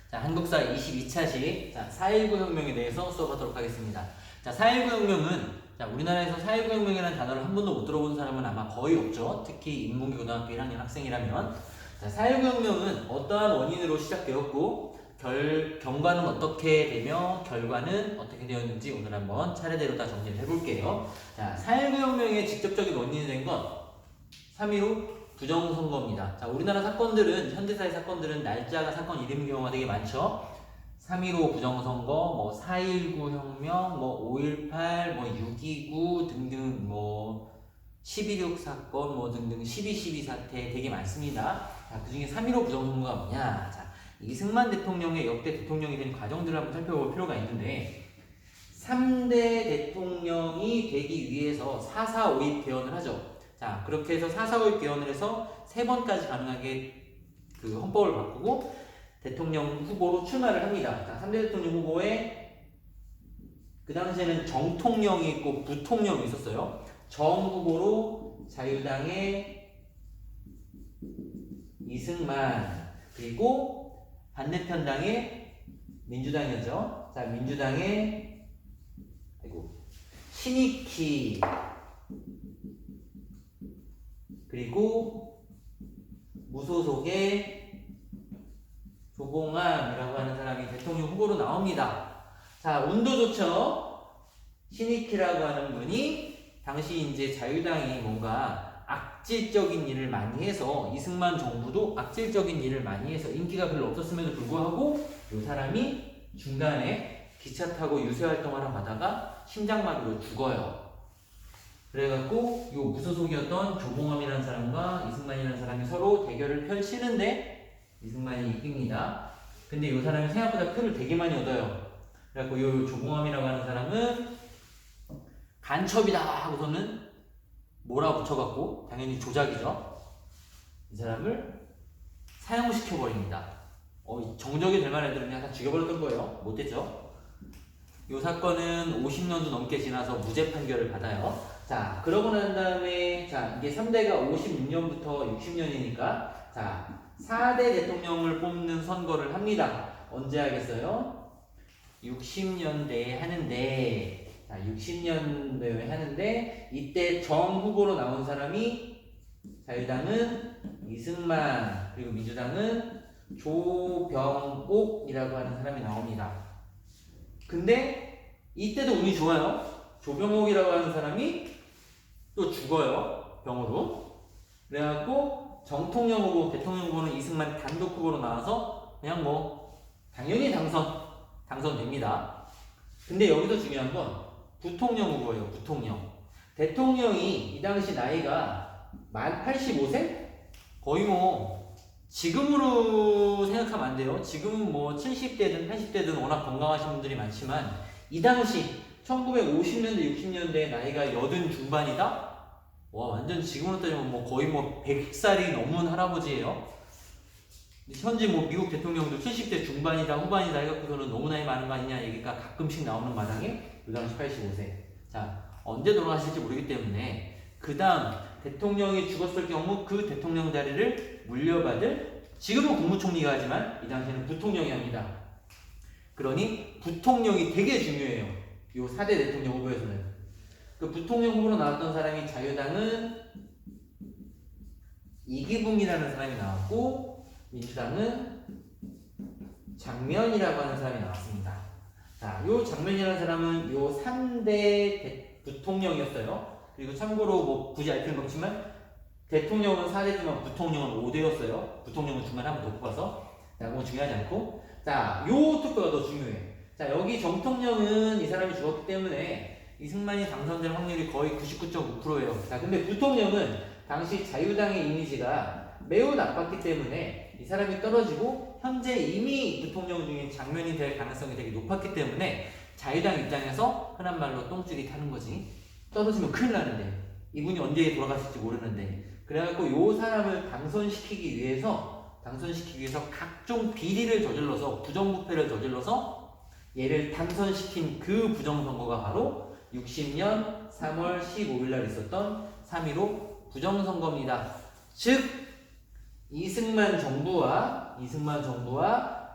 자, 한국사 22차시 4.19 혁명에 대해서 수업하도록 하겠습니다. 자, 4.19 혁명은 우리나라에서 4.19 혁명이라는 단어를 한 번도 못 들어본 사람은 아마 거의 없죠. 특히 인문계 고등학교 1학년 학생이라면. 자, 4.19 혁명은 어떠한 원인으로 시작되었고 경과는 어떻게 되며 결과는 어떻게 되었는지 오늘 한번 차례대로 다 정리를 해볼게요. 자, 4.19 혁명의 직접적인 원인이 된 건 3.15 부정선거입니다. 자, 우리나라 사건들은, 현대사의 사건들은 날짜가 사건 이름 경우가 되게 많죠. 3.15 부정선거, 뭐 4.19 혁명, 뭐 5.18, 뭐 6.29 등등, 뭐 11.6 사건, 뭐 등등 12.12 사태 되게 많습니다. 자, 그 중에 3.15 부정선거가 뭐냐? 자, 이승만 대통령의 역대 대통령이 된 과정들을 한번 살펴볼 필요가 있는데 3대 대통령이 되기 위해서 4.4.5.입 개헌을 하죠. 자, 그렇게 해서 4.4.5.입 개헌을 해서 3번까지 가능하게 그 헌법을 바꾸고 대통령 후보로 출마를 합니다. 자, 3대 대통령 후보에 그 당시에는 정통령이 있고 부통령이 있었어요. 정 후보로 자유당의 이승만, 그리고 반대편당의 민주당이었죠. 자, 민주당의 신익희, 그리고 무소속의 조봉암이라고 하는 사람이 대통령 후보로 나옵니다. 자, 운도 좋죠. 신익희라고 하는 분이 당시 이제 자유당이 뭔가 악질적인 일을 많이 해서 이승만 정부도 악질적인 일을 많이 해서 인기가 별로 없었음에도 불구하고 이 사람이 중간에 기차 타고 유세 활동을 하다가 심장마비로 죽어요. 그래갖고 요 무소속이었던 조봉암이라는 사람과 이승만이라는 사람이 서로 대결을 펼치는데 이승만이 이깁니다. 근데 요 사람이 생각보다 표를 되게 많이 얻어요. 그래갖고 요 조봉암이라고 하는 사람은 간첩이다 하고서는 몰아붙여갖고 당연히 조작이죠. 이 사람을 사형시켜버립니다. 정적이 될 만한 애들은 약간 죽여버렸던 거예요. 못됐죠. 요 사건은 50년도 넘게 지나서 무죄 판결을 받아요. 자, 그러고 난 다음에, 자, 이게 3대가 56년부터 60년이니까, 자, 4대 대통령을 뽑는 선거를 합니다. 언제 하겠어요? 60년대에 하는데, 자, 60년대에 하는데, 이때 정 후보로 나온 사람이, 자유당은 이승만, 그리고 민주당은 조병옥이라고 하는 사람이 나옵니다. 근데 이때도 운이 좋아요. 조병옥이라고 하는 사람이 또 죽어요. 병으로. 그래갖고 정통령 후보, 대통령 후보는 이승만 단독 후보로 나와서 그냥 뭐 당연히 당선됩니다. 근데 여기서 중요한 건 부통령 후보예요. 부통령. 대통령이 이 당시 나이가 만 85세? 거의 뭐 지금으로 생각하면 안 돼요. 지금은 뭐 70대든 80대든 워낙 건강하신 분들이 많지만 이 당시 1950년대, 60년대 나이가 80 중반이다? 와, 완전 지금으로 따지면 뭐 거의 뭐 100살이 넘은 할아버지예요. 현재 뭐 미국 대통령도 70대 중반이다, 후반이다 해갖고서는 너무 나이 많은 거 아니냐 얘기가 가끔씩 나오는 마당에 그 당시 85세. 자, 언제 돌아가실지 모르기 때문에 그 다음 대통령이 죽었을 경우 그 대통령 자리를 물려받을, 지금은 국무총리가 하지만 이 당시에는 부통령이 합니다. 그러니 부통령이 되게 중요해요. 요 4대 대통령 후보에서는. 그 부통령 후보로 나왔던 사람이 자유당은 이기붕이라는 사람이 나왔고 민주당은 장면이라고 하는 사람이 나왔습니다. 자, 요 장면이라는 사람은 요 3대 부통령이었어요. 그리고 참고로 뭐 굳이 알 필요는 없지만 대통령은 4대지만 부통령은 5대였어요. 부통령은 중간에 한 번 더 뽑아서. 자, 그건 중요하지 않고. 자, 요 투표가 더 중요해. 자, 여기 정통령은 이 사람이 죽었기 때문에 이승만이 당선될 확률이 거의 99.5%예요. 자, 근데 부통령은 당시 자유당의 이미지가 매우 나빴기 때문에 이 사람이 떨어지고 현재 이미 부통령 중에 장면이 될 가능성이 되게 높았기 때문에 자유당 입장에서 흔한 말로 똥줄이 타는 거지. 떨어지면 큰일 나는데. 이분이 언제 돌아가실지 모르는데. 그래갖고 요 사람을 당선시키기 위해서 각종 비리를 저질러서 부정부패를 저질러서 얘를 당선시킨 그 부정선거가 바로 60년 3월 15일 날 있었던 3.15 부정선거입니다. 즉 이승만 정부와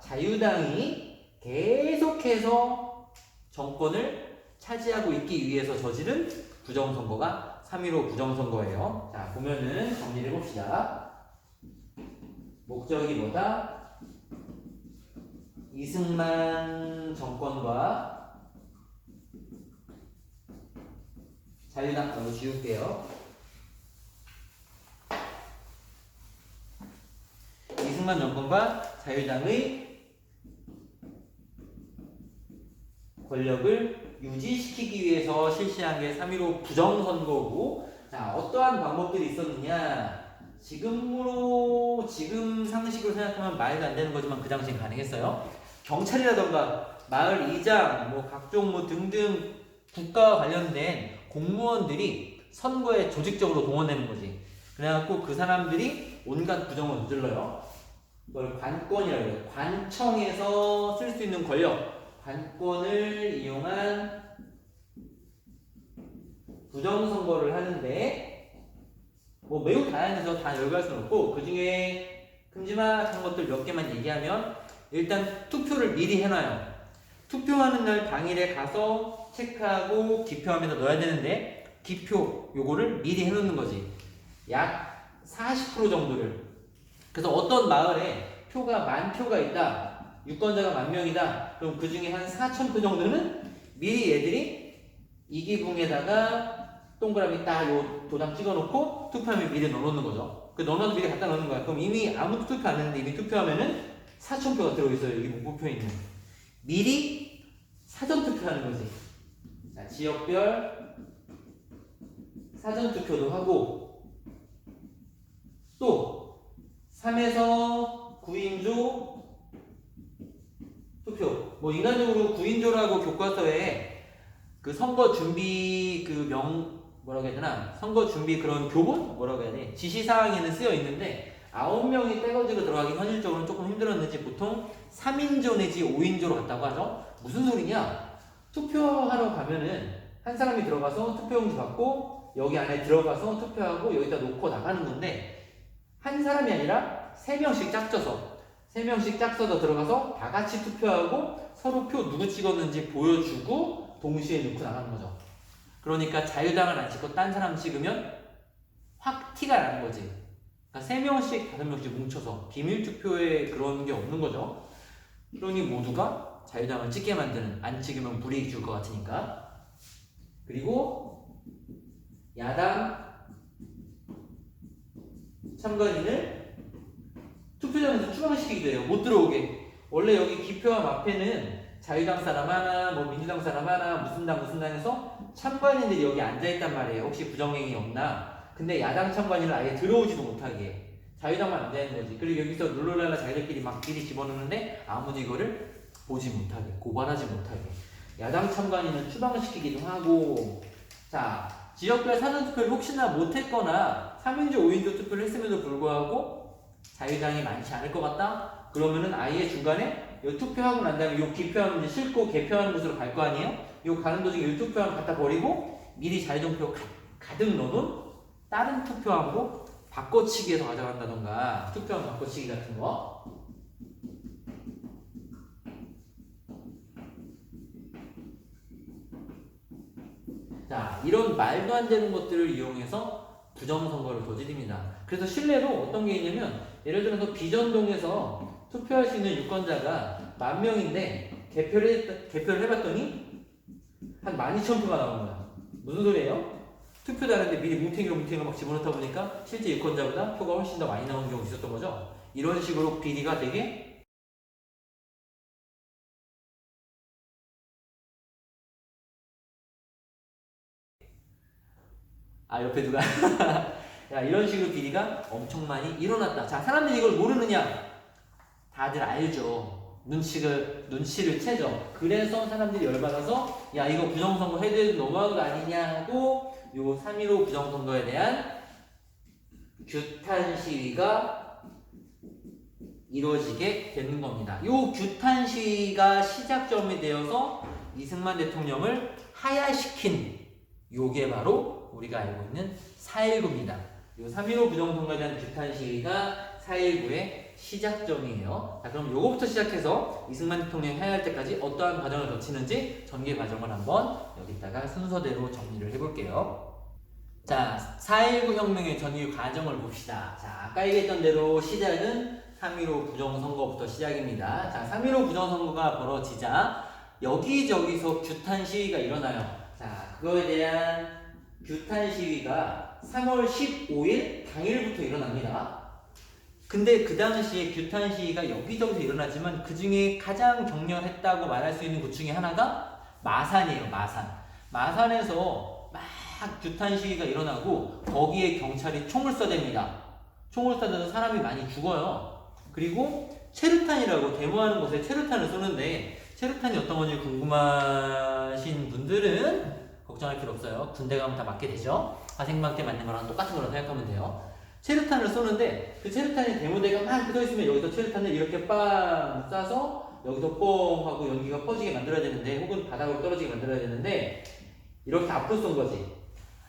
자유당이 계속해서 정권을 차지하고 있기 위해서 저지른 부정선거가 3.15 부정선거예요. 자, 보면은 정리를 해봅시다. 목적이 뭐다? 이승만 정권과 자유당, 이거 지울게요. 이승만 정권과 자유당의 권력을 유지시키기 위해서 실시한 게 3.15 부정선거고, 자, 어떠한 방법들이 있었느냐? 지금 상식으로 생각하면 말도 안 되는 거지만 그 당시엔 가능했어요. 경찰이라던가 마을 이장, 뭐 각종 뭐 등등 국가와 관련된 공무원들이 선거에 조직적으로 동원되는 거지. 그래갖고 그 사람들이 온갖 부정을 저질러요. 그걸 관권이라고 해요. 관청에서 쓸 수 있는 권력, 관권을 이용한 부정선거를 하는데, 뭐 매우 다양해서 다 열거할 수는 없고, 그 중에 큼지막한 것들 몇 개만 얘기하면, 일단 투표를 미리 해놔요. 투표하는 날 당일에 가서 체크하고 기표함에다 넣어야 되는데, 기표 요거를 미리 해놓는 거지. 약 40% 정도를. 그래서 어떤 마을에 표가 10,000표가 있다, 유권자가 10,000명이다, 그럼 그 중에 한 4,000표 정도는 미리 얘들이 이기붕에다가 동그라미 딱 요 도장 찍어놓고 투표함에 미리 넣어놓는 거죠. 그 넣어놔서 미리 갖다 놓는 거야. 그럼 이미 아무도 투표 안 했는데 이미 투표하면은 4,000표가 들어있어요. 여기 목표표에 있는. 미리 사전 투표하는 거지. 자, 지역별 사전 투표도 하고, 또 3에서 9인조 투표. 뭐 인간적으로 9인조라고 교과서에 그 선거 준비 뭐라고 해야 되나? 선거 준비 그런 교본? 뭐라고 해야 돼? 지시사항에는 쓰여 있는데 9명이 떼거지로 들어가기 현실적으로는 조금 힘들었는지 보통 3인조 내지 5인조로 갔다고 하죠? 무슨 소리냐? 투표하러 가면은 한 사람이 들어가서 투표용지 받고 여기 안에 들어가서 투표하고 여기다 놓고 나가는 건데, 한 사람이 아니라 3명씩 짝져서 들어가서 다 같이 투표하고 서로 표 누구 찍었는지 보여주고 동시에 넣고 나가는 거죠. 그러니까 자유당을 안 찍고 딴 사람 찍으면 확 티가 나는 거지. 그러니까 3명씩 5명씩 뭉쳐서 비밀 투표에 그런 게 없는 거죠. 그러니 모두가 자유당을 찍게 만드는, 안 찍으면 불이익 줄 것 같으니까. 그리고 야당 참관인을 투표장에서 추방시키기도 해요. 못 들어오게. 원래 여기 기표함 앞에는 자유당 사람 하나, 뭐 민주당 사람 하나, 무슨 당에서 참관인들이 여기 앉아있단 말이에요. 혹시 부정행위 없나? 근데 야당 참관인을 아예 들어오지도 못하게. 자유당만 앉아있는 거지. 그리고 여기서 룰루랄라 자기들끼리 막 미리 집어넣는데 아무도 이거를 보지 못하게, 고발하지 못하게. 야당 참관인을 추방시키기도 하고. 자, 지역별 사전투표를 혹시나 못했거나 3인조, 5인조 투표를 했음에도 불구하고 자유당이 많지 않을 것 같다? 그러면은 아예 중간에 요 투표하고 난 다음에 요 기표하면 이제 싣고 개표하는 곳으로 갈 거 아니에요? 요 가는 도중에 요 투표함 갖다 버리고 미리 자유정표 가득 넣어놓은 다른 투표함으로 바꿔치기해서 가져간다던가, 투표함 바꿔치기 같은 거. 자, 이런 말도 안 되는 것들을 이용해서 부정선거를 저지릅니다. 그래서 실례로 어떤 게 있냐면, 예를 들어서 비전동에서 투표할 수 있는 유권자가 10,000명인데 개표를 해봤더니 한 12,000표가 나온 거야. 무슨 소리예요? 투표도 하는데 미리 뭉탱이로 막 집어넣다 보니까 실제 유권자보다 표가 훨씬 더 많이 나오는 경우가 있었던 거죠. 이런 식으로 비리가 되게 옆에 누가 야, 이런 식으로 비리가 엄청 많이 일어났다. 자, 사람들이 이걸 모르느냐? 다들 알죠. 눈치를 채죠. 그래서 사람들이 열받아서 야, 이거 부정선거 해도 너무한 거 아니냐고 요 3.15 부정선거에 대한 규탄 시위가 이루어지게 되는 겁니다. 요 규탄 시위가 시작점이 되어서 이승만 대통령을 하야시킨 요게 바로 우리가 알고 있는 4.19입니다. 요 3.15 부정선거에 대한 규탄 시위가 4.19의 시작점이에요. 자, 그럼 요거부터 시작해서 이승만 대통령이 하야할 때까지 어떠한 과정을 거치는지 전개 과정을 한번 여기다가 순서대로 정리를 해볼게요. 자, 4.19 혁명의 전개 과정을 봅시다. 자, 아까 얘기했던 대로 시작은 3.15 부정선거부터 시작입니다. 자, 3.15 부정선거가 벌어지자 여기저기서 규탄 시위가 일어나요. 자, 그거에 대한 규탄 시위가 3월 15일 당일부터 일어납니다. 근데 그 당시에 규탄 시위가 여기저기서 일어나지만 그 중에 가장 격렬했다고 말할 수 있는 곳 중에 하나가 마산이에요. 마산에서 막 규탄 시위가 일어나고 거기에 경찰이 총을 쏴댑니다. 총을 쏴대서 사람이 많이 죽어요. 그리고 체르탄이라고 데모하는 곳에 체르탄을 쏘는데 체르탄이 어떤 건지 궁금하신 분들은 걱정할 필요 없어요. 군대 가면 다 맞게 되죠. 화생방 때 맞는 거랑 똑같은 거라고 생각하면 돼요. 체르탄을 쏘는데 그 체르탄이 데모대가 막 붙어있으면 여기서 체르탄을 이렇게 빵 쏴서 여기서 뻥 하고 연기가 퍼지게 만들어야 되는데 혹은 바닥으로 떨어지게 만들어야 되는데 이렇게 앞으로 쏜 거지.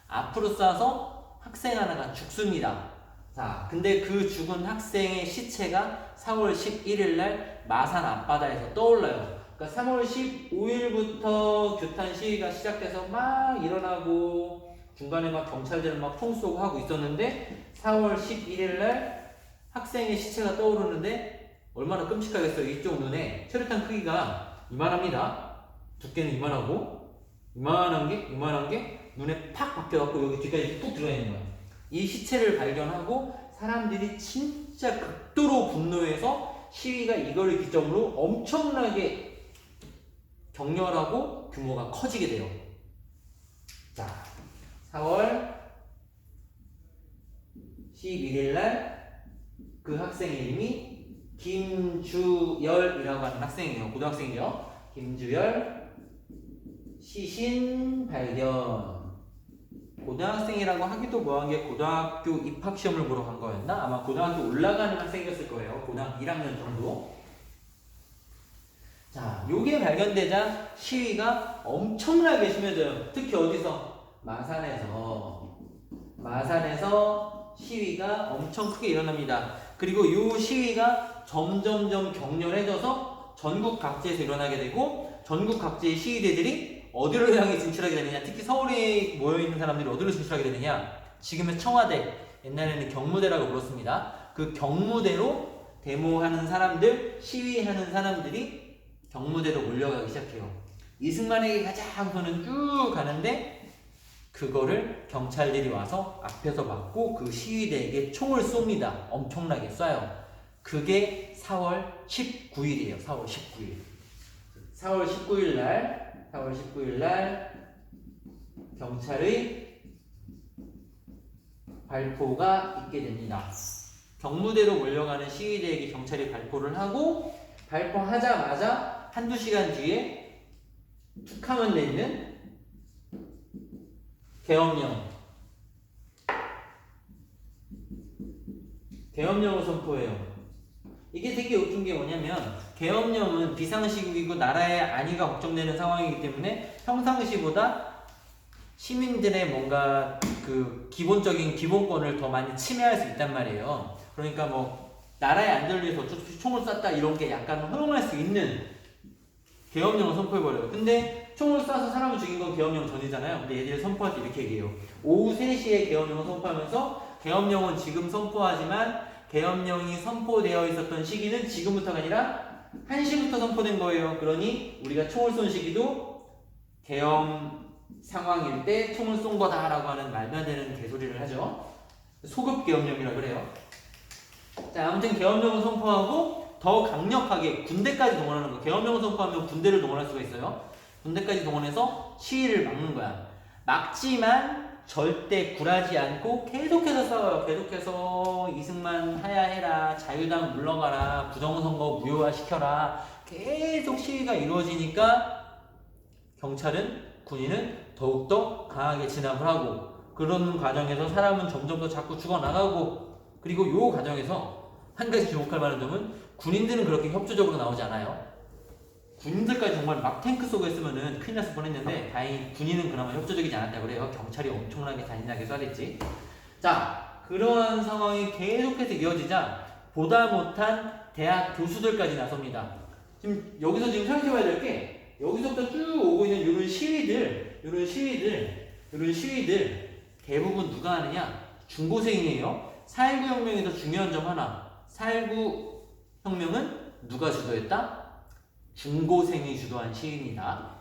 앞으로 쏴서 학생 하나가 죽습니다. 자, 근데 그 죽은 학생의 시체가 4월 11일 날 마산 앞바다에서 떠올라요. 그러니까 3월 15일부터 규탄 시위가 시작돼서 막 일어나고 중간에 막 경찰들은 막 총 쏘고 하고 있었는데 4월 11일 날 학생의 시체가 떠오르는데 얼마나 끔찍하겠어요. 이쪽 눈에 체류탄 크기가 이만합니다. 두께는 이만하고 이만한 게 눈에 팍 박혀갖고 여기 뒤까지 푹 들어가 있는 거야. 이 시체를 발견하고 사람들이 진짜 극도로 분노해서 시위가 이거를 기점으로 엄청나게 격렬하고 규모가 커지게 돼요. 자, 4월 11일 날 그 학생의 이름이 김주열이라고 하는 학생이에요. 고등학생이죠. 김주열 시신 발견. 고등학생이라고 하기도 뭐한 게 고등학교 입학 시험을 보러 간 거였나? 아마 고등학교 올라가는 학생이었을 거예요. 고등학교 1학년 정도. 자, 요게 발견되자 시위가 엄청나게 심해져요. 특히 어디서? 마산에서 시위가 엄청 크게 일어납니다. 그리고 요 시위가 점점점 격렬해져서 전국 각지에서 일어나게 되고 전국 각지의 시위대들이 어디로 향해 진출하게 되느냐, 특히 서울에 모여있는 사람들이 어디로 진출하게 되느냐, 지금의 청와대, 옛날에는 경무대라고 불렀습니다. 그 경무대로 데모하는 사람들, 시위하는 사람들이 경무대로 몰려가기 시작해요. 이승만에게 가자 하고서는 쭉 가는데 그거를 경찰들이 와서 앞에서 막고 그 시위대에게 총을 쏩니다. 엄청나게 쏴요. 그게 4월 19일이에요. 4월 19일. 4월 19일 날 경찰의 발포가 있게 됩니다. 경무대로 몰려가는 시위대에게 경찰이 발포를 하고 발포하자마자 한두 시간 뒤에 툭 하면 내리는 계엄령을 선포해요. 이게 되게 웃긴 게 뭐냐면 계엄령은 비상시국이고 나라의 안위가 걱정되는 상황이기 때문에 평상시보다 시민들의 뭔가 그 기본적인 기본권을 더 많이 침해할 수 있단 말이에요. 그러니까 뭐 나라의 안전을 위해서 총을 쐈다 이런 게 약간 허용할 수 있는 계엄령을 선포해버려요. 근데 총을 쏴서 사람을 죽인 건 계엄령 전이잖아요. 근데 얘들이 선포할 때 이렇게 얘기해요. 오후 3시에 계엄령을 선포하면서 계엄령은 지금 선포하지만 계엄령이 선포되어 있었던 시기는 지금부터가 아니라 1시부터 선포된 거예요. 그러니 우리가 총을 쏜 시기도 계엄 상황일 때 총을 쏜 거다라고 하는 말도 안 되는 개소리를 하죠. 소급 계엄령이라고 그래요. 자, 아무튼 계엄령을 선포하고 더 강력하게 군대까지 동원하는 거. 계엄령을 선포하면 군대를 동원할 수가 있어요. 군대까지 동원해서 시위를 막는 거야. 막지만 절대 굴하지 않고 계속해서 싸워요. 계속해서 이승만 하야해라, 자유당 물러가라, 부정선거 무효화시켜라. 계속 시위가 이루어지니까 경찰은, 군인은 더욱더 강하게 진압을 하고 그런 과정에서 사람은 점점 더 자꾸 죽어나가고 그리고 요 과정에서 한 가지 주목할 만한 점은 군인들은 그렇게 협조적으로 나오지 않아요. 군인들까지 정말 막 탱크 속에 있으면은 큰일 났을 뻔했는데 다행히 군인은 그나마 협조적이지 않았다고 그래요. 경찰이 엄청나게 잔인하게 쏴댔지. 자, 그러한 상황이 계속해서 이어지자 보다 못한 대학 교수들까지 나섭니다. 지금 여기서 지금 생각해봐야 될 게 여기서부터 쭉 오고 있는 이런 시위들 대부분 누가 하느냐? 중고생이에요. 4.19 혁명에서 중요한 점 하나. 4.19 혁명은 누가 주도했다? 중고생이 주도한 시위입니다.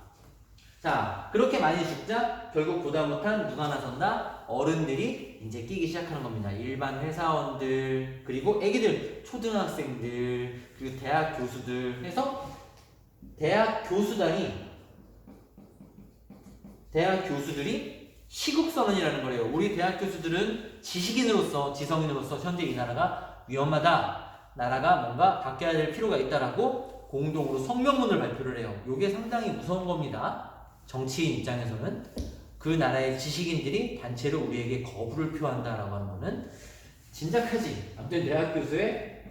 자, 그렇게 많이 죽자 결국 보다 못한 누가 나선다? 어른들이 이제 끼기 시작하는 겁니다. 일반 회사원들, 그리고 애기들, 초등학생들, 그리고 대학 교수들 해서 대학 교수들이 시국선언이라는 거래요. 우리 대학 교수들은 지성인으로서 현재 이 나라가 위험하다. 나라가 뭔가 바뀌어야 될 필요가 있다라고 공동으로 성명문을 발표를 해요. 이게 상당히 무서운 겁니다. 정치인 입장에서는 그 나라의 지식인들이 단체로 우리에게 거부를 표한다라고 하는 거는 진작하지. 아무튼 대학 교수의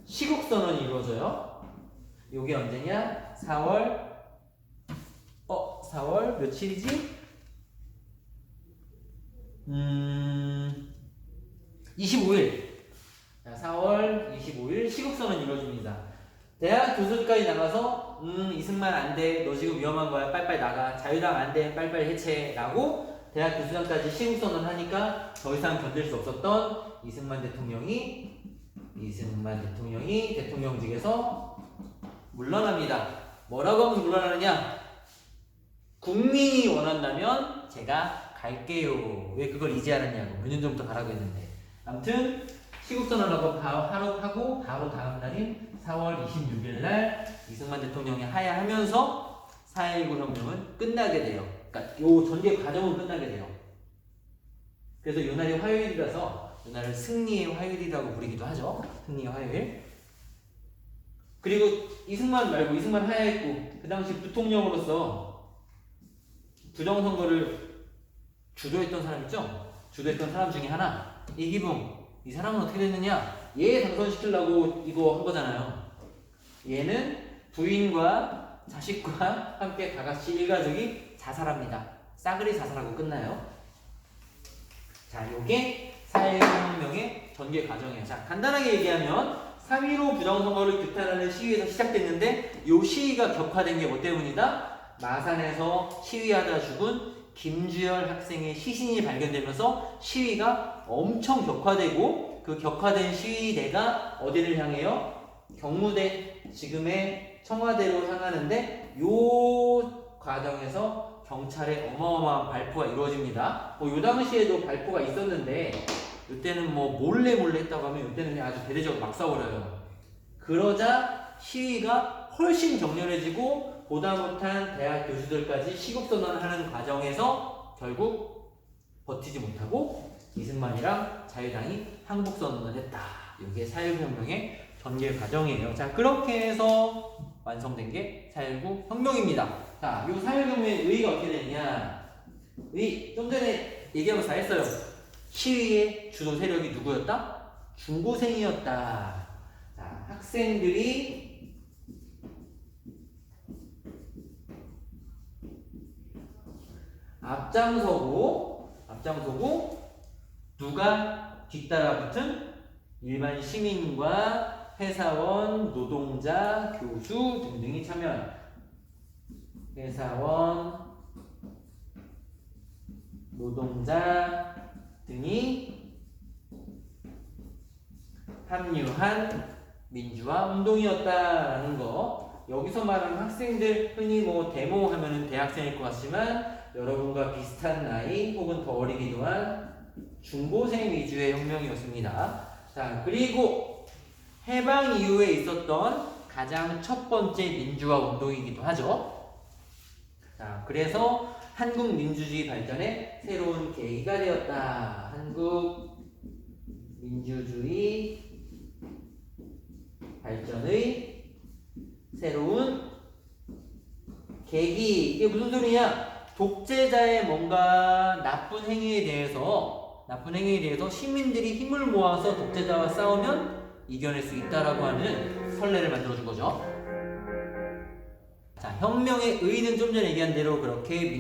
시국선언이 이루어져요. 이게 언제냐? 4월 며칠이지? 25일. 자, 4월 25일 시국선언이 이루어집니다. 대학 교수까지 나가서 이승만 안 돼. 너 지금 위험한 거야. 빨빨 나가. 자유당 안 돼. 빨빨 해체라고 대학 교수단까지 시국선언 하니까 더 이상 견딜 수 없었던 이승만 대통령이 대통령직에서 물러납니다. 뭐라고 하면서 물러나느냐? 국민이 원한다면 제가 갈게요. 왜 그걸 이제 알았냐고. 몇 년 전부터 가라고 했는데. 아무튼 시국선언하고 하고 바로 다음 날인 4월 26일 날 이승만 대통령이 하야하면서 4.19 혁명은 끝나게 돼요. 그러니까 요 전개 과정은 끝나게 돼요. 그래서 요 날이 화요일이라서 요 날을 승리의 화요일이라고 부르기도 하죠. 승리의 화요일. 그리고 이승만 하야했고 그 당시 부통령으로서 부정선거를 주도했던 사람 있죠? 주도했던 사람 중에 하나 이기붕. 이 사람은 어떻게 됐느냐? 얘 당선시키려고 이거 한 거잖아요. 얘는 부인과 자식과 함께 다같이 일가족이 자살합니다. 싸그리 자살하고 끝나요. 자, 요게 4.19 혁명의 전개 과정이에요. 자, 간단하게 얘기하면 3.15 부정선거를 규탄하는 시위에서 시작됐는데 요 시위가 격화된 게 뭐 때문이다? 마산에서 시위하다 죽은 김주열 학생의 시신이 발견되면서 시위가 엄청 격화되고 그 격화된 시위대가 어디를 향해요? 경무대, 지금의 청와대로 향하는데 요 과정에서 경찰의 어마어마한 발포가 이루어집니다. 요 당시에도 발포가 있었는데 이때는 뭐 몰래 했다고 하면 이때는 그냥 아주 대대적으로 막 싸워요. 그러자 시위가 훨씬 격렬해지고 보다 못한 대학 교수들까지 시국선언을 하는 과정에서 결국 버티지 못하고 이승만이랑 자유당이 항복선언을 했다. 이게 4.19 혁명의 전개 과정이에요. 자, 그렇게 해서 완성된 게 4.19 혁명입니다. 자, 이 4.19 혁명의 의의가 어떻게 되느냐? 좀 전에 얘기하면서 다 했어요. 시위의 주도 세력이 누구였다? 중고생이었다. 자, 학생들이 앞장서고 누가 뒤따라 붙은 일반 시민과 회사원, 노동자, 교수 등등이 참여한 회사원, 노동자 등이 합류한 민주화 운동이었다라는 거. 여기서 말하는 학생들, 흔히 뭐 데모 하면은 대학생일 것 같지만 여러분과 비슷한 나이 혹은 더 어리기도 한 중고생 위주의 혁명이었습니다. 자, 그리고 해방 이후에 있었던 가장 첫 번째 민주화 운동이기도 하죠. 자, 그래서 한국 민주주의 발전의 새로운 계기가 되었다. 한국 민주주의 발전의 새로운 계기. 이게 무슨 소리냐? 독재자의 뭔가 나쁜 행위에 대해서 시민들이 힘을 모아서 독재자와 싸우면 이겨낼 수 있다라고 하는 선례를 만들어준 거죠. 자, 혁명의 의의는 좀 전에 얘기한 대로 그렇게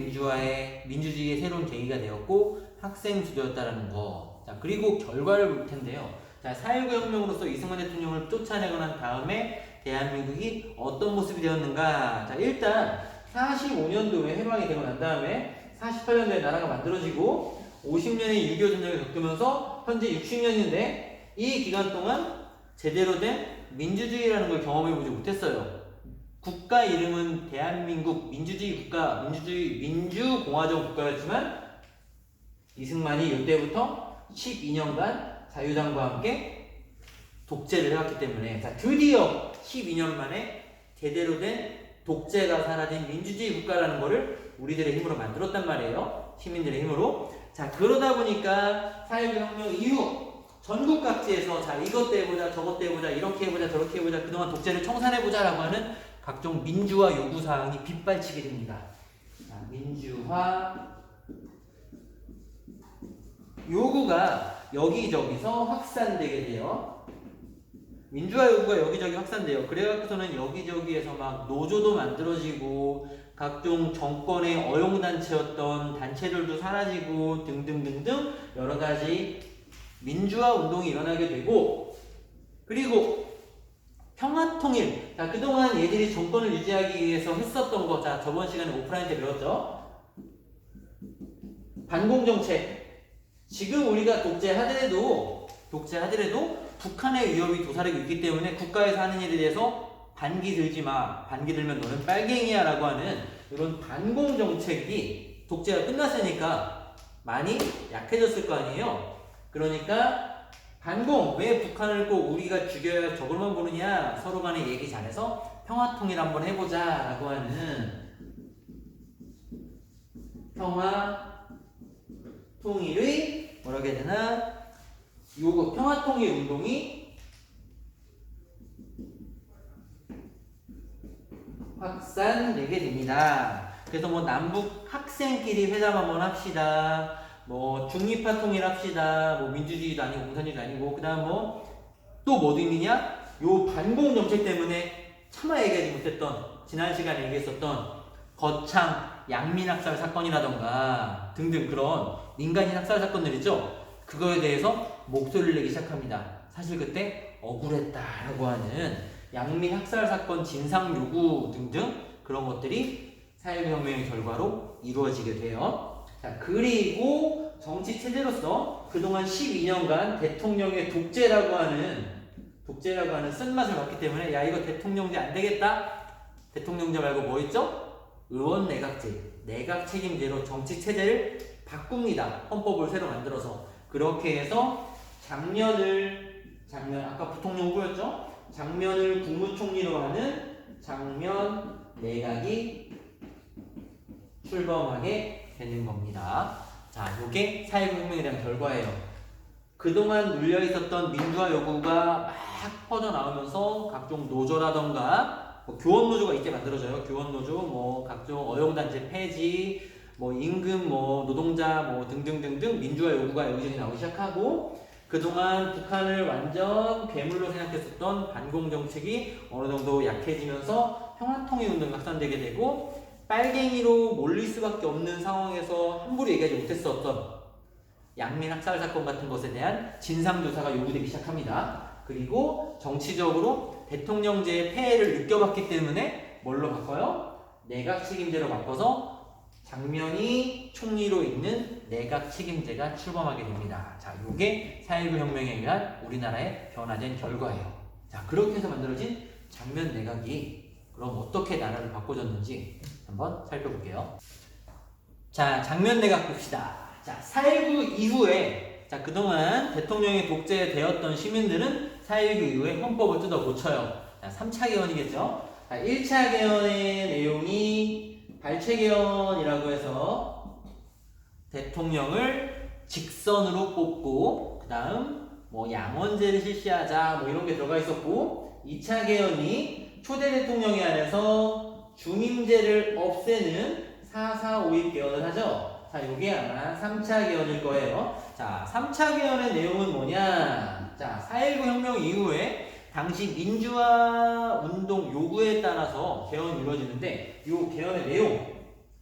민주주의의 새로운 계기가 되었고 학생 주도였다라는 거. 자, 그리고 결과를 볼 텐데요. 자, 4.19 혁명으로서 이승만 대통령을 쫓아내고 난 다음에 대한민국이 어떤 모습이 되었는가? 자, 일단 45년도에 해방이 되고 난 다음에 48년도에 나라가 만들어지고 50년의 6.25 전쟁을 겪으면서 현재 60년인데 이 기간 동안 제대로 된 민주주의라는 걸 경험해보지 못했어요. 국가 이름은 대한민국 민주주의 국가, 민주공화정 국가였지만 이승만이 이때부터 12년간 자유당과 함께 독재를 해왔기 때문에 자, 드디어 12년 만에 제대로 된 독재가 사라진 민주주의 국가라는 거를 우리들의 힘으로 만들었단 말이에요. 시민들의 힘으로. 자, 그러다 보니까 4.19 혁명 이후 전국 각지에서 자, 이것 때 해보자, 저것 때 해보자, 이렇게 해보자, 저렇게 해보자, 그동안 독재를 청산해보자 라고 하는 각종 민주화 요구사항이 빗발치게 됩니다. 자, 민주화 요구가 여기저기서 확산되게 돼요. 민주화 요구가 여기저기 확산돼요. 그래갖고서는 여기저기에서 막 노조도 만들어지고 각종 정권의 어용단체였던 단체들도 사라지고 등등등등 여러가지 민주화 운동이 일어나게 되고 그리고 평화통일. 자, 그동안 얘들이 정권을 유지하기 위해서 했었던 거. 자, 저번 시간에 오프라인 때 배웠죠? 반공정책. 지금 우리가 독재하더라도 북한의 위협이 도사리고 있기 때문에 국가에서 하는 일에 대해서 반기 들지 마. 반기 들면 너는 빨갱이야 라고 하는 이런 반공정책이 독재가 끝났으니까 많이 약해졌을 거 아니에요? 그러니까 반공, 왜 북한을 꼭 우리가 죽여야 저걸만 보느냐 서로 간에 얘기 잘해서 평화통일 한번 해보자 라고 하는 평화통일의 뭐라고 해야 되나 요거 평화통일 운동이 확산되게 됩니다. 그래서 뭐 남북 학생끼리 회담 한번 합시다. 뭐 중립화 통일합시다. 뭐 민주주의도 아니고 공산주의도 아니고 그다음 뭐 또 뭐도 있느냐? 요 반공 정책 때문에 차마 얘기하지 못했던 지난 시간에 얘기했었던 거창 양민학살 사건이라던가 등등 그런 민간인 학살 사건들이죠. 그거에 대해서 목소리를 내기 시작합니다. 사실 그때 억울했다라고 하는 양민 학살 사건 진상 요구 등등 그런 것들이 4.19 혁명의 결과로 이루어지게 돼요. 자, 그리고 정치 체제로서 그동안 12년간 대통령의 독재라고 하는 쓴맛을 봤기 때문에 야 이거 대통령제 안 되겠다. 대통령제 말고 뭐 있죠? 의원 내각제, 내각 책임제로 정치 체제를 바꿉니다. 헌법을 새로 만들어서 그렇게 해서 작년 아까 부통령 후보였죠? 장면을 국무총리로 하는 장면 내각이 출범하게 되는 겁니다. 자, 요게 4.19 혁명에 대한 결과예요. 그동안 눌려있었던 민주화 요구가 막 퍼져나오면서 각종 노조라던가 뭐 교원노조가 있게 만들어져요. 교원노조, 뭐 각종 어용단체 폐지, 뭐 임금, 뭐 노동자, 뭐 등등등등 민주화 요구가 여기저기 나오기 시작하고 그동안 북한을 완전 괴물로 생각했었던 반공정책이 어느 정도 약해지면서 평화통일 운동이 확산되게 되고 빨갱이로 몰릴 수밖에 없는 상황에서 함부로 얘기하지 못했었던 양민 학살 사건 같은 것에 대한 진상조사가 요구되기 시작합니다. 그리고 정치적으로 대통령제의 폐해를 느껴봤기 때문에 뭘로 바꿔요? 내각 책임제로 바꿔서 장면이 총리로 있는 내각 책임제가 출범하게 됩니다. 자, 요게 4.19 혁명에 의한 우리나라의 변화된 결과예요. 자, 그렇게 해서 만들어진 장면 내각이 그럼 어떻게 나라를 바꿔줬는지 한번 살펴볼게요. 자, 장면 내각 봅시다. 자, 4.19 이후에 자, 그동안 대통령이 독재되었던 시민들은 4.19 이후에 헌법을 뜯어 고쳐요. 자, 3차 개헌이겠죠. 자, 1차 개헌의 내용이 발췌 개헌이라고 해서 대통령을 직선으로 뽑고 그 다음 뭐 양원제를 실시하자 뭐 이런 게 들어가 있었고 2차 개헌이 초대 대통령에 한해서 중임제를 없애는 4.4.5.1 개헌을 하죠. 자, 요게 아마 3차 개헌일 거예요. 자, 3차 개헌의 내용은 뭐냐? 자, 4.19 혁명 이후에 당시 민주화 운동 요구에 따라서 개헌이 이루어지는데 이 개헌의 내용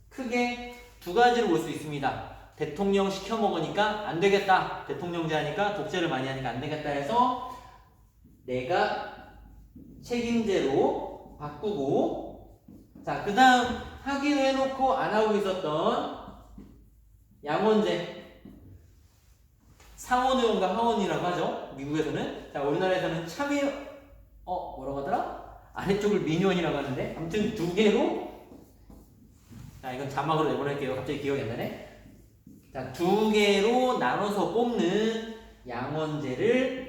크게 두 가지로 볼 수 있습니다. 대통령 시켜 먹으니까 안 되겠다. 대통령제 하니까 독재를 많이 하니까 안 되겠다 해서 내가 책임제로 바꾸고, 자, 그 다음 하기로 해놓고 안 하고 있었던 양원제, 상원의원과 하원이라고 하죠. 미국에서는. 자, 우리나라에서는 참의, 뭐라고 하더라? 아래쪽을 민의원이라고 하는데, 아무튼 두 개로, 자, 이건 자막으로 내보낼게요. 갑자기 기억이 안 나네. 자, 두 개로 나눠서 뽑는 양원제를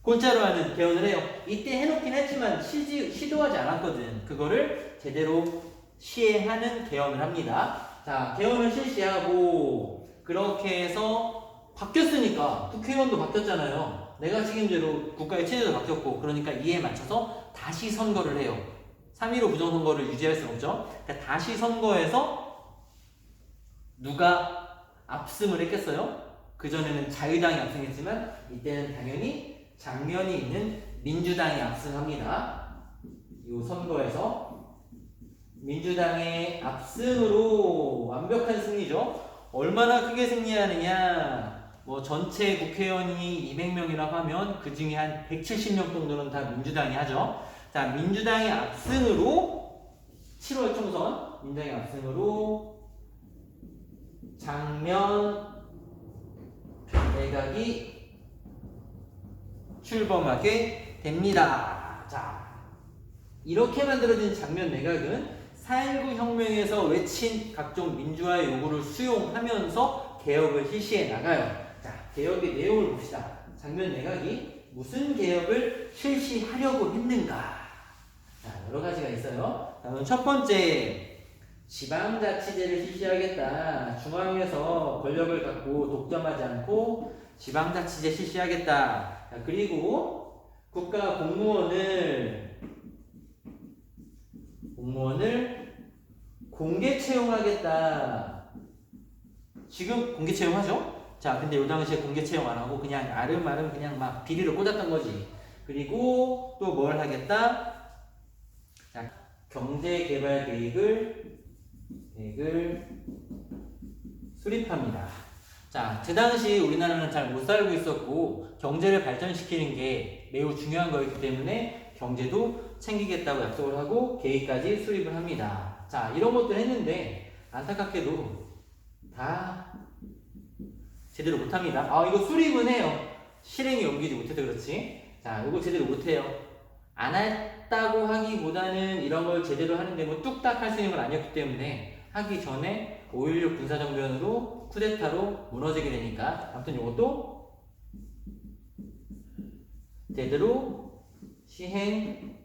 골자로 하는 개헌을 해요. 이때 해놓긴 했지만 시도하지 않았거든. 그거를 제대로 시행하는 개헌을 합니다. 자, 개헌을 실시하고 그렇게 해서 바뀌었으니까 국회의원도 바뀌었잖아요. 내가 책임제로 국가의 체제도 바뀌었고, 그러니까 이에 맞춰서 다시 선거를 해요. 3.15 부정선거를 유지할 수는 없죠. 그러니까 다시 선거해서 누가 압승을 했겠어요? 그전에는 자유당이 압승했지만 이때는 당연히 장면이 있는 민주당이 압승합니다. 이 선거에서 민주당의 압승으로 완벽한 승리죠. 얼마나 크게 승리하느냐, 뭐 전체 국회의원이 200명이라고 하면 그 중에 한 170명 정도는 다 민주당이 하죠. 자, 민주당의 압승으로 7월 총선 민주당의 압승으로 장면 내각이 출범하게 됩니다. 자, 이렇게 만들어진 장면 내각은 4.19 혁명에서 외친 각종 민주화 요구를 수용하면서 개혁을 실시해 나가요. 자, 개혁의 내용을 봅시다. 장면 내각이 무슨 개혁을 실시하려고 했는가? 자, 여러 가지가 있어요. 자, 첫 번째, 지방자치제를 실시하겠다. 중앙에서 권력을 갖고 독점하지 않고 지방자치제 실시하겠다. 자, 그리고 국가 공무원을 공개 채용하겠다. 지금 공개 채용하죠? 자, 근데 요 당시에 공개 채용 안 하고 그냥 아름아름 그냥 막 비리를 꽂았던 거지. 그리고 또 뭘 하겠다? 자, 경제개발 계획을 수립합니다. 자, 그 당시 우리나라는 잘 못 살고 있었고 경제를 발전시키는 게 매우 중요한 거였기 때문에 경제도 챙기겠다고 약속을 하고 계획까지 수립을 합니다. 자, 이런 것들 했는데 안타깝게도 다 제대로 못합니다. 이거 수립은 해요. 실행에 옮기지 못해서 그렇지. 자, 이거 제대로 못해요. 안 했다고 하기보다는 이런 걸 제대로 하는데 뭐 뚝딱 할 수 있는 건 아니었기 때문에 하기 전에 5.16 군사정변으로 쿠데타로 무너지게 되니까 아무튼 이것도 제대로 시행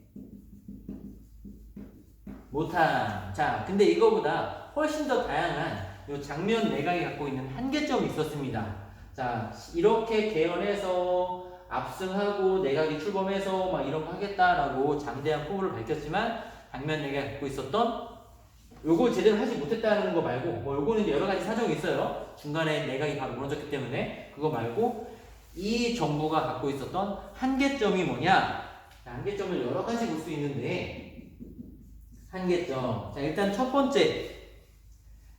못함. 자, 근데 이거보다 훨씬 더 다양한 이 장면 내각이 갖고 있는 한계점이 있었습니다. 자, 이렇게 개헌해서 압승하고 내각이 출범해서 막 이런 거 하겠다라고 장대한 포부를 밝혔지만 장면 내각이 갖고 있었던 요걸 제대로 하지 못했다는 거 말고, 뭐 요거는 이제 여러 가지 사정이 있어요. 중간에 내각이 바로 무너졌기 때문에. 그거 말고 이 정부가 갖고 있었던 한계점이 뭐냐? 한계점을 여러 가지 볼 수 있는데, 한계점. 자, 일단 첫 번째,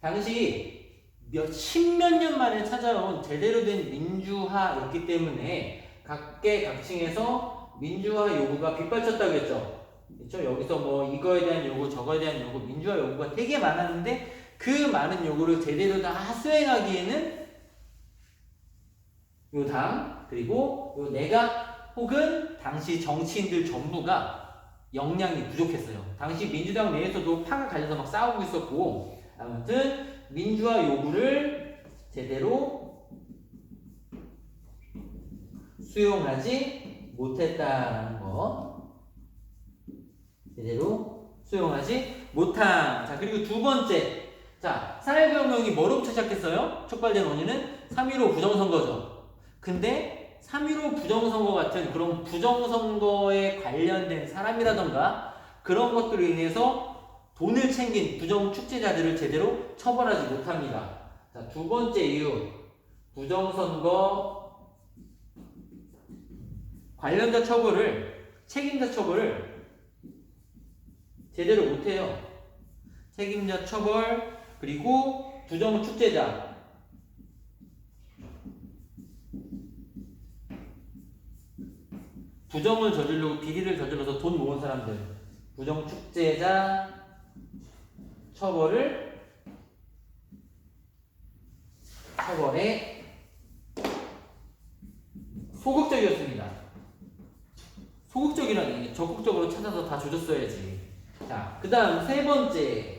당시 십몇 년 만에 찾아온 제대로 된 민주화였기 때문에 각계각층에서 민주화 요구가 빗발쳤다고 했죠. 그렇죠? 여기서 뭐 이거에 대한 요구, 저거에 대한 요구, 민주화 요구가 되게 많았는데 그 많은 요구를 제대로 다 수행하기에는 요 당, 그리고 요 내각 혹은 당시 정치인들 전부가 역량이 부족했어요. 당시 민주당 내에서도 파가 갈려서 막 싸우고 있었고, 아무튼 민주화 요구를 제대로 수용하지 못했다라는 거. 제대로 수용하지 못함. 자, 그리고 두 번째. 자, 4.19 혁명이 뭐로부터 시작했어요? 촉발된 원인은 3.15 부정선거죠. 근데 3.15 부정선거 같은 그런 부정선거에 관련된 사람이라던가 그런 것들로 인해서 돈을 챙긴 부정축제자들을 제대로 처벌하지 못합니다. 자, 두 번째 이유. 부정선거 관련자 처벌을, 책임자 처벌을 제대로 못해요. 책임자 처벌 그리고 부정 축제자. 부정을 저지르고 비리를 저질러서 돈 모은 사람들. 부정 축제자 처벌에 소극적이었습니다. 소극적이라니 적극적으로 찾아서 다 조졌어야지. 자, 그 다음 세 번째.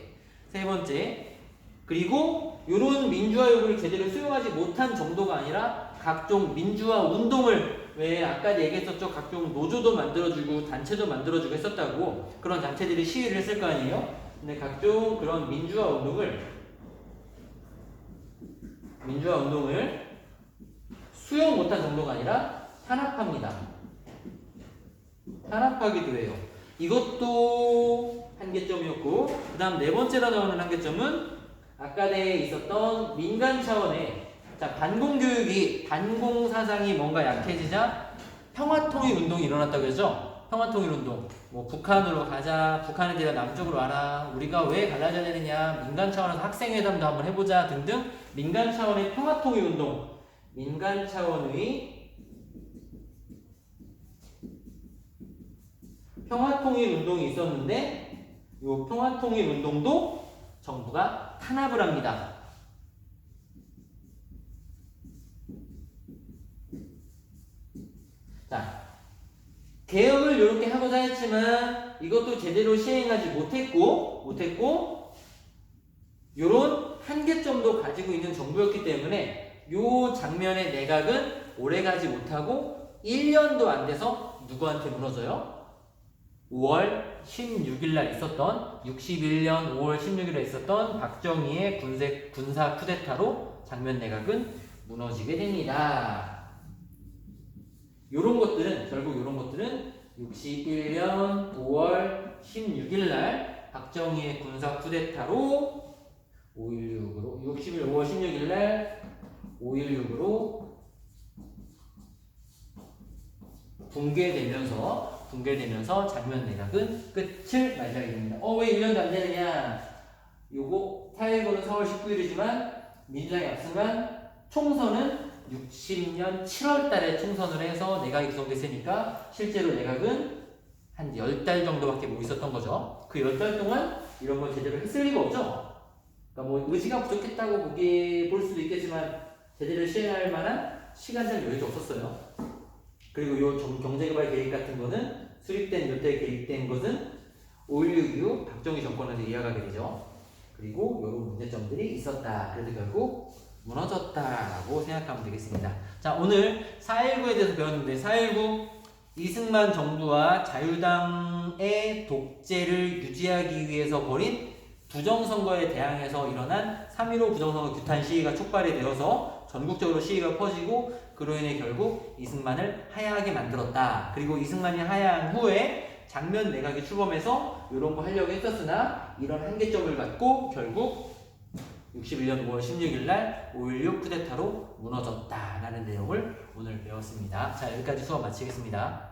그리고 이런 민주화 요구를 제대로 수용하지 못한 정도가 아니라 각종 민주화 운동을, 왜 아까 얘기했었죠? 각종 노조도 만들어주고 단체도 만들어주고 했었다고. 그런 단체들이 시위를 했을 거 아니에요? 근데 각종 그런 민주화 운동을 수용 못한 정도가 아니라 탄압하기도 해요. 이것도 한계점이었고, 그 다음 네 번째로 나오는 한계점은 아까 내에 있었던 민간 차원의 반공교육이, 반공사상이 뭔가 약해지자 평화통일 운동이 일어났다고 했죠? 평화통일 운동. 뭐 북한으로 가자, 북한 애들이 남쪽으로 와라, 우리가 왜 갈라져야 되느냐, 민간 차원에서 학생회담도 한번 해보자 등등 민간 차원의 평화통일 운동, 민간 차원의 평화통일 운동이 있었는데 이 평화통일 운동도 정부가 탄압을 합니다. 자, 개혁을 이렇게 하고자 했지만 이것도 제대로 시행하지 못했고 요런 한계점도 가지고 있는 정부였기 때문에 요 장면의 내각은 오래가지 못하고 1년도 안 돼서 누구한테 무너져요? 5월 16일 날 있었던 61년 5월 16일에 있었던 박정희의 군사 쿠데타로 장면 내각은 무너지게 됩니다. 결국 요런 것들은 61년 5월 16일 날 박정희의 군사 쿠데타로 5.16으로 5월 16일 날 5.16으로 붕괴되면서 장면 내각은 끝을 맞이하게 됩니다. 왜 1년도 안 되느냐? 요거 4.19는 4월 19일이지만 민주당이 앞서간 총선은 60년 7월 달에 총선을 해서 내각이 구성됐으니까 실제로 내각은 한 10달 정도밖에 못 있었던 거죠. 그 10달 동안 이런 걸 제대로 했을 리가 없죠. 그러니까 뭐 의지가 부족했다고 볼 수도 있겠지만 제대로 시행할 만한 시간적 여유도 없었어요. 그리고 요 경제개발 계획 같은 거는 요때 계획된 것은 5.16 이후 박정희 정권에서 이어가게 되죠. 그리고 요런 문제점들이 있었다. 그래서 결국 무너졌다라고 생각하면 되겠습니다. 자, 오늘 4.19에 대해서 배웠는데 4.19 이승만 정부와 자유당의 독재를 유지하기 위해서 벌인 부정선거에 대항해서 일어난 3.15 부정선거 규탄 시위가 촉발이 되어서 전국적으로 시위가 퍼지고 그로 인해 결국 이승만을 하야하게 만들었다. 그리고 이승만이 하야한 후에 장면 내각이 출범해서 이런 거 하려고 했었으나 이런 한계점을 갖고 결국 61년 5월 16일 날 5.16 쿠데타로 무너졌다라는 내용을 오늘 배웠습니다. 자, 여기까지 수업 마치겠습니다.